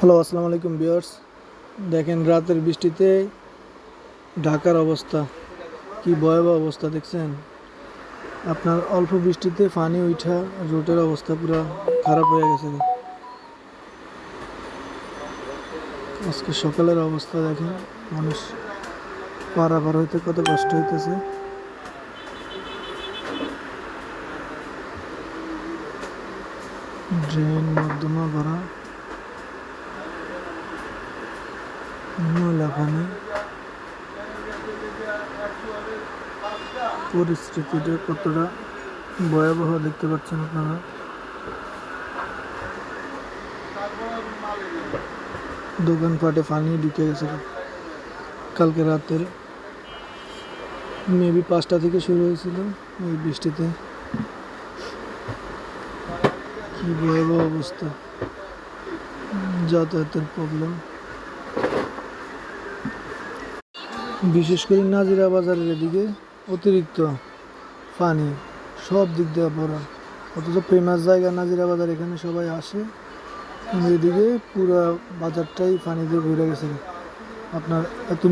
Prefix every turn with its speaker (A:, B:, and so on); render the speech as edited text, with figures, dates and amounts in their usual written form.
A: Hello, আসসালামু আলাইকুম viewers. দেখেন রাতের বৃষ্টিতে ঢাকার অবস্থা কি ভয়াবহ অবস্থা দেখছেন। আপনার অল্প বৃষ্টিতে পানি উঠা রোডের অবস্থা পুরো খারাপ হয়ে গেছে। আজকে সকালের অবস্থা দেখেন, মানুষ পারাপার হইতে কত কষ্ট হইতেছে। ড্রেন নর্দমা ভরা, ময়লা পানি, পরিস্থিতিটা কতটা ভয়াবহ দেখতে পাচ্ছেন আপনারা। দোকানপাটে পানি ঢুকে গেছে কালকে রাতের মেবি 5টা থেকে শুরু হয়েছিল এই বৃষ্টিতে। কি ভয়াবহ অবস্থা, যাতায়াতের প্রবলেম। বিশেষ করে নাজিরা বাজারের এদিকে অতিরিক্ত পানি, সব দিক দিয়ে ভরা। অথচ ফেমাস জায়গা নাজিরা বাজার, এখানে সবাই আসে, কিন্তু এদিকে পুরা বাজারটাই পানি দিয়ে ভরে গেছে। আপনার এত